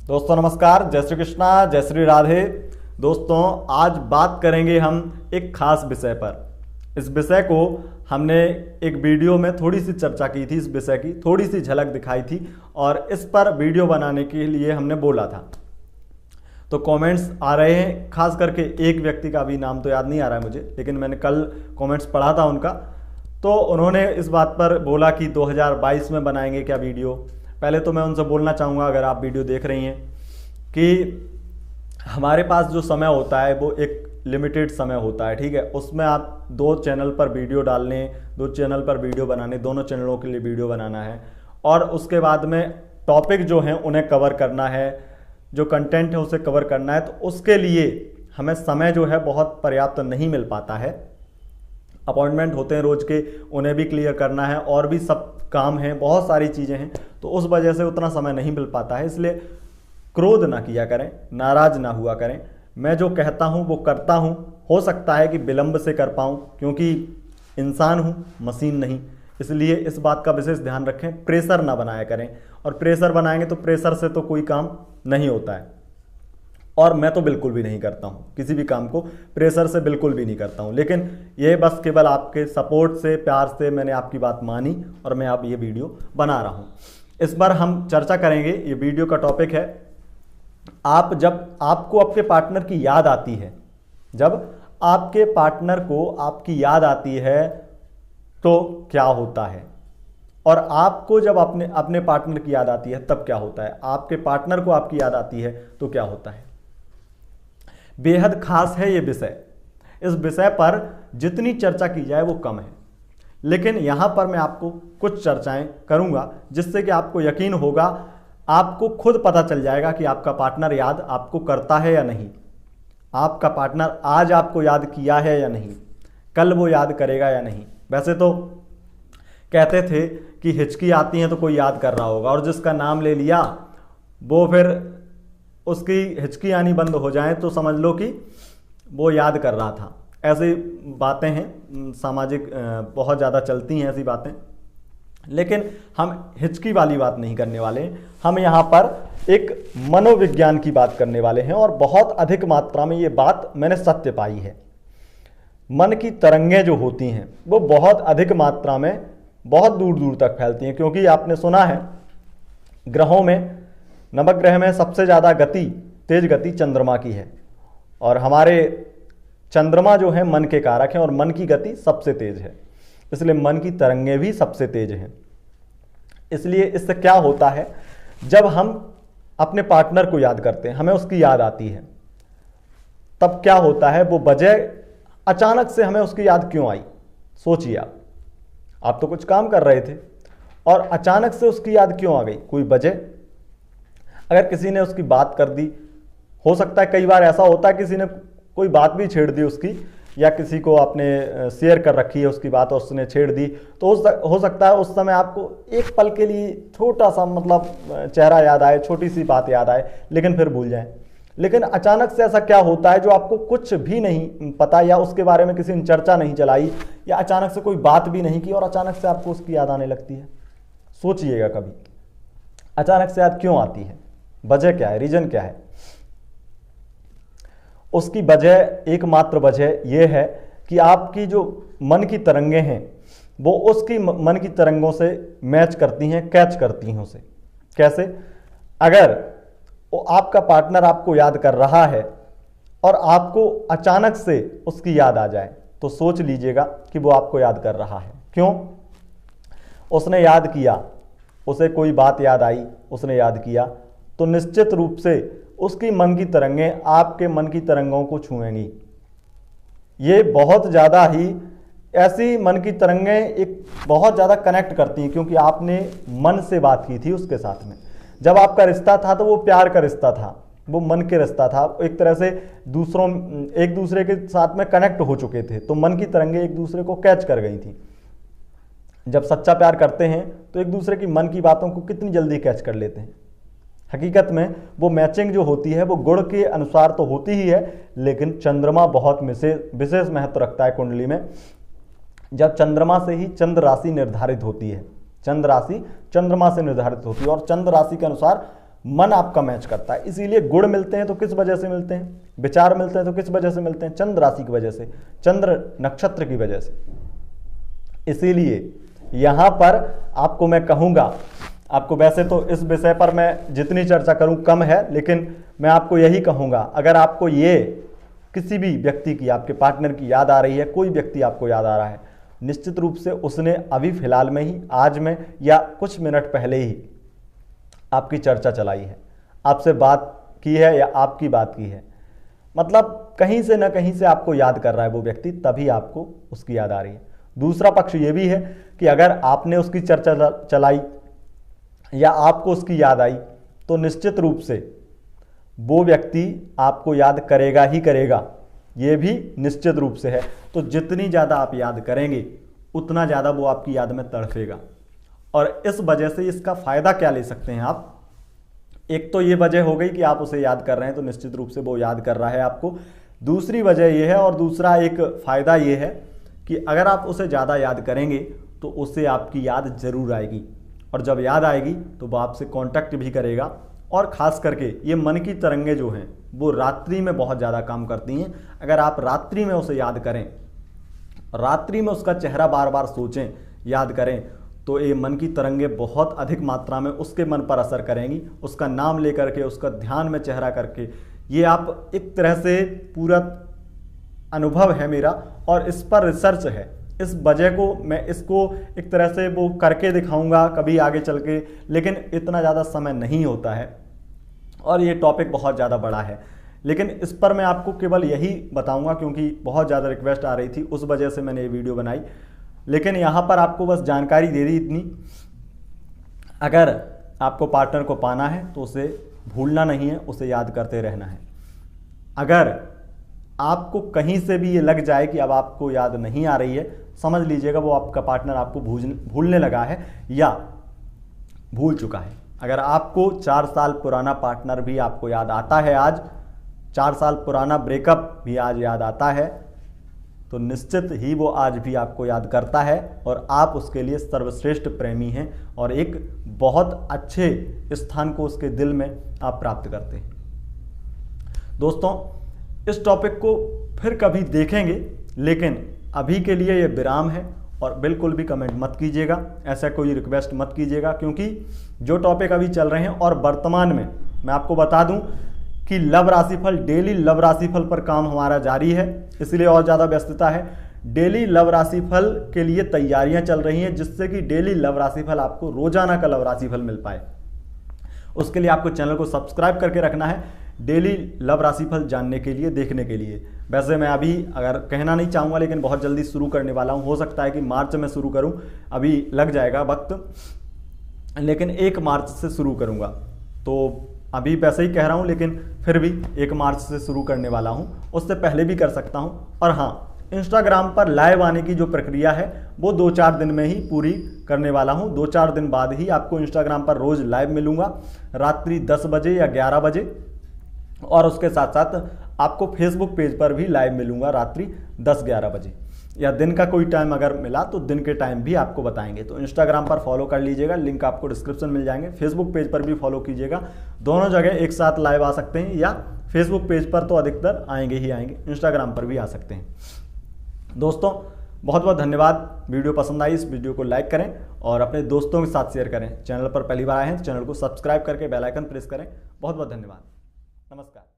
दोस्तों नमस्कार, जय श्री कृष्णा, जय श्री राधे। दोस्तों आज बात करेंगे हम एक खास विषय पर। इस विषय को हमने एक वीडियो में थोड़ी सी चर्चा की थी, इस विषय की थोड़ी सी झलक दिखाई थी और इस पर वीडियो बनाने के लिए हमने बोला था। तो कमेंट्स आ रहे हैं, खास करके एक व्यक्ति का भी नाम तो याद नहीं आ रहा है मुझे, लेकिन मैंने कल कमेंट्स पढ़ा था उनका। तो उन्होंने इस बात पर बोला कि 2022 में बनाएंगे क्या वीडियो। पहले तो मैं उनसे बोलना चाहूँगा, अगर आप वीडियो देख रही हैं, कि हमारे पास जो समय होता है वो एक लिमिटेड समय होता है, ठीक है। उसमें आप 2 चैनल पर वीडियो डालने, 2 चैनल पर वीडियो बनाने, दोनों चैनलों के लिए वीडियो बनाना है और उसके बाद में टॉपिक जो हैं उन्हें कवर करना है, जो कंटेंट है उसे कवर करना है। तो उसके लिए हमें समय जो है बहुत पर्याप्त नहीं मिल पाता है। अपॉइंटमेंट होते हैं रोज के, उन्हें भी क्लियर करना है और भी सब काम हैं, बहुत सारी चीज़ें हैं, तो उस वजह से उतना समय नहीं मिल पाता है। इसलिए क्रोध ना किया करें, नाराज ना हुआ करें। मैं जो कहता हूँ वो करता हूँ। हो सकता है कि विलंब से कर पाऊँ, क्योंकि इंसान हूँ, मशीन नहीं। इसलिए इस बात का विशेष ध्यान रखें, प्रेशर ना बनाया करें। और प्रेशर बनाएंगे तो प्रेशर से तो कोई काम नहीं होता है, और मैं तो बिल्कुल भी नहीं करता हूँ किसी भी काम को, प्रेशर से बिल्कुल भी नहीं करता हूँ। लेकिन ये बस केवल आपके सपोर्ट से, प्यार से मैंने आपकी बात मानी और मैं अब ये वीडियो बना रहा हूँ। इस बार हम चर्चा करेंगे, ये वीडियो का टॉपिक है, आप जब आपको आपके पार्टनर की याद आती है, जब आपके पार्टनर को आपकी याद आती है तो क्या होता है, और आपको जब अपने पार्टनर की याद आती है तब क्या होता है। आपके पार्टनर को आपकी याद आती है तो क्या होता है। बेहद खास है ये विषय। इस विषय पर जितनी चर्चा की जाए वो कम है, लेकिन यहाँ पर मैं आपको कुछ चर्चाएं करूँगा जिससे कि आपको यकीन होगा, आपको खुद पता चल जाएगा कि आपका पार्टनर याद आपको करता है या नहीं, आपका पार्टनर आज आपको याद किया है या नहीं, कल वो याद करेगा या नहीं। वैसे तो कहते थे कि हिचकी आती है तो कोई याद कर रहा होगा, और जिसका नाम ले लिया वो फिर उसकी हिचकी आनी बंद हो जाए तो समझ लो कि वो याद कर रहा था। ऐसी बातें हैं, सामाजिक बहुत ज़्यादा चलती हैं ऐसी बातें। लेकिन हम हिचकी वाली बात नहीं करने वाले हैं, हम यहाँ पर एक मनोविज्ञान की बात करने वाले हैं, और बहुत अधिक मात्रा में ये बात मैंने सत्य पाई है। मन की तरंगें जो होती हैं वो बहुत अधिक मात्रा में बहुत दूर दूर तक फैलती हैं, क्योंकि आपने सुना है ग्रहों में, नवग्रह में सबसे ज़्यादा गति, तेज गति चंद्रमा की है, और हमारे चंद्रमा जो है मन के कारक हैं और मन की गति सबसे तेज है, इसलिए मन की तरंगें भी सबसे तेज हैं। इसलिए इससे क्या होता है, जब हम अपने पार्टनर को याद करते हैं, हमें उसकी याद आती है, तब क्या होता है, वो वजह अचानक से हमें उसकी याद क्यों आई। सोचिए आप तो कुछ काम कर रहे थे और अचानक से उसकी याद क्यों आ गई, कोई वजह। अगर किसी ने उसकी बात कर दी, हो सकता है कई बार ऐसा होता है किसी ने कोई बात भी छेड़ दी उसकी, या किसी को आपने शेयर कर रखी है उसकी बात और उसने छेड़ दी, तो हो सकता है उस समय आपको एक पल के लिए छोटा सा मतलब चेहरा याद आए, छोटी सी बात याद आए, लेकिन फिर भूल जाएं। लेकिन अचानक से ऐसा क्या होता है जो आपको कुछ भी नहीं पता, या उसके बारे में किसी ने चर्चा नहीं चलाई, या अचानक से कोई बात भी नहीं की और अचानक से आपको उसकी याद आने लगती है। सोचिएगा कभी अचानक से याद क्यों आती है, वजह क्या है, रीजन क्या है। उसकी वजह, एकमात्र वजह यह है कि आपकी जो मन की तरंगें हैं वो उसकी मन की तरंगों से मैच करती हैं, कैच करती हैं उसे। कैसे? अगर वो आपका पार्टनर आपको याद कर रहा है और आपको अचानक से उसकी याद आ जाए, तो सोच लीजिएगा कि वो आपको याद कर रहा है। क्यों? उसने याद किया, उसे कोई बात याद आई, उसने याद किया, तो निश्चित रूप से उसकी मन की तरंगें आपके मन की तरंगों को छुएंगी। ये बहुत ज़्यादा ही ऐसी मन की तरंगें एक बहुत ज़्यादा कनेक्ट करती हैं, क्योंकि आपने मन से बात की थी उसके साथ में। जब आपका रिश्ता था तो वो प्यार का रिश्ता था, वो मन के रिश्ता था, एक तरह से एक दूसरे के साथ में कनेक्ट हो चुके थे, तो मन की तरंगें एक दूसरे को कैच कर गई थी। जब सच्चा प्यार करते हैं तो एक दूसरे की मन की बातों को कितनी जल्दी कैच कर लेते हैं। हकीकत में वो मैचिंग जो होती है वो गुण के अनुसार तो होती ही है, लेकिन चंद्रमा बहुत विशेष महत्व रखता है कुंडली में। जब चंद्रमा से ही चंद्र राशि निर्धारित होती है, चंद्र राशि चंद्रमा से निर्धारित होती है और चंद्र राशि के अनुसार मन आपका मैच करता है। इसीलिए गुण मिलते हैं तो किस वजह से मिलते हैं, विचार मिलते हैं तो किस वजह से मिलते हैं, चंद्र राशि की वजह से, चंद्र नक्षत्र की वजह से। इसीलिए यहां पर आपको मैं कहूंगा, आपको वैसे तो इस विषय पर मैं जितनी चर्चा करूं कम है, लेकिन मैं आपको यही कहूंगा, अगर आपको ये किसी भी व्यक्ति की, आपके पार्टनर की याद आ रही है, कोई व्यक्ति आपको याद आ रहा है, निश्चित रूप से उसने अभी फिलहाल में ही, आज में या कुछ मिनट पहले ही आपकी चर्चा चलाई है, आपसे बात की है या आपकी बात की है, मतलब कहीं से ना कहीं से आपको याद कर रहा है वो व्यक्ति, तभी आपको उसकी याद आ रही है। दूसरा पक्ष ये भी है कि अगर आपने उसकी चर्चा चलाई या आपको उसकी याद आई, तो निश्चित रूप से वो व्यक्ति आपको याद करेगा ही करेगा, ये भी निश्चित रूप से है। तो जितनी ज़्यादा आप याद करेंगे उतना ज़्यादा वो आपकी याद में तड़फेगा। और इस वजह से इसका फ़ायदा क्या ले सकते हैं आप, एक तो ये वजह हो गई कि आप उसे याद कर रहे हैं तो निश्चित रूप से वो याद कर रहा है आपको, दूसरी वजह ये है और दूसरा एक फ़ायदा ये है कि अगर आप उसे ज़्यादा याद करेंगे तो उससे आपकी याद ज़रूर आएगी, और जब याद आएगी तो वो आपसे कांटेक्ट भी करेगा। और ख़ास करके ये मन की तरंगें जो हैं वो रात्रि में बहुत ज़्यादा काम करती हैं। अगर आप रात्रि में उसे याद करें, रात्रि में उसका चेहरा बार बार सोचें, याद करें, तो ये मन की तरंगें बहुत अधिक मात्रा में उसके मन पर असर करेंगी। उसका नाम लेकर के, उसका ध्यान में चेहरा करके, ये आप एक तरह से पूरा अनुभव है मेरा और इस पर रिसर्च है। इस वजह को मैं इसको एक तरह से वो करके दिखाऊंगा कभी आगे चल के, लेकिन इतना ज़्यादा समय नहीं होता है और ये टॉपिक बहुत ज़्यादा बड़ा है। लेकिन इस पर मैं आपको केवल यही बताऊंगा क्योंकि बहुत ज़्यादा रिक्वेस्ट आ रही थी, उस वजह से मैंने ये वीडियो बनाई। लेकिन यहाँ पर आपको बस जानकारी दे दी इतनी, अगर आपको पार्टनर को पाना है तो उसे भूलना नहीं है, उसे याद करते रहना है। अगर आपको कहीं से भी ये लग जाए कि अब आपको याद नहीं आ रही है, समझ लीजिएगा वो आपका पार्टनर आपको भूलने लगा है या भूल चुका है। अगर आपको 4 साल पुराना पार्टनर भी आपको याद आता है आज, 4 साल पुराना ब्रेकअप भी आज याद आता है, तो निश्चित ही वो आज भी आपको याद करता है और आप उसके लिए सर्वश्रेष्ठ प्रेमी हैं और एक बहुत अच्छे स्थान को उसके दिल में आप प्राप्त करते हैं। दोस्तों, इस टॉपिक को फिर कभी देखेंगे, लेकिन अभी के लिए ये विराम है। और बिल्कुल भी कमेंट मत कीजिएगा, ऐसा कोई रिक्वेस्ट मत कीजिएगा, क्योंकि जो टॉपिक अभी चल रहे हैं और वर्तमान में मैं आपको बता दूं कि लव राशिफल, डेली लव राशिफल पर काम हमारा जारी है, इसलिए और ज़्यादा व्यस्तता है। डेली लव राशिफल के लिए तैयारियां चल रही हैं, जिससे कि डेली लव राशिफल आपको रोजाना का लव राशिफल मिल पाए। उसके लिए आपको चैनल को सब्सक्राइब करके रखना है, डेली लव राशिफल जानने के लिए, देखने के लिए। वैसे मैं अभी अगर कहना नहीं चाहूँगा, लेकिन बहुत जल्दी शुरू करने वाला हूँ। हो सकता है कि मार्च में शुरू करूँ, अभी लग जाएगा वक्त, लेकिन 1 मार्च से शुरू करूँगा। तो अभी वैसे ही कह रहा हूँ, लेकिन फिर भी 1 मार्च से शुरू करने वाला हूँ, उससे पहले भी कर सकता हूँ। और हाँ, इंस्टाग्राम पर लाइव आने की जो प्रक्रिया है वो 2-4 दिन में ही पूरी करने वाला हूँ। 2-4 दिन बाद ही आपको इंस्टाग्राम पर रोज़ लाइव मिलूँगा, रात्रि 10 बजे या 11 बजे। और उसके साथ साथ आपको फेसबुक पेज पर भी लाइव मिलूंगा रात्रि 10-11 बजे, या दिन का कोई टाइम अगर मिला तो दिन के टाइम भी आपको बताएंगे। तो इंस्टाग्राम पर फॉलो कर लीजिएगा, लिंक आपको डिस्क्रिप्शन मिल जाएंगे। फेसबुक पेज पर भी फॉलो कीजिएगा, दोनों जगह एक साथ लाइव आ सकते हैं, या फेसबुक पेज पर तो अधिकतर आएंगे ही आएंगे, इंस्टाग्राम पर भी आ सकते हैं। दोस्तों, बहुत बहुत धन्यवाद। वीडियो पसंद आई, इस वीडियो को लाइक करें और अपने दोस्तों के साथ शेयर करें। चैनल पर पहली बार आए हैं तो चैनल को सब्सक्राइब करके बेल आइकन प्रेस करें। बहुत बहुत धन्यवाद। नमस्कार।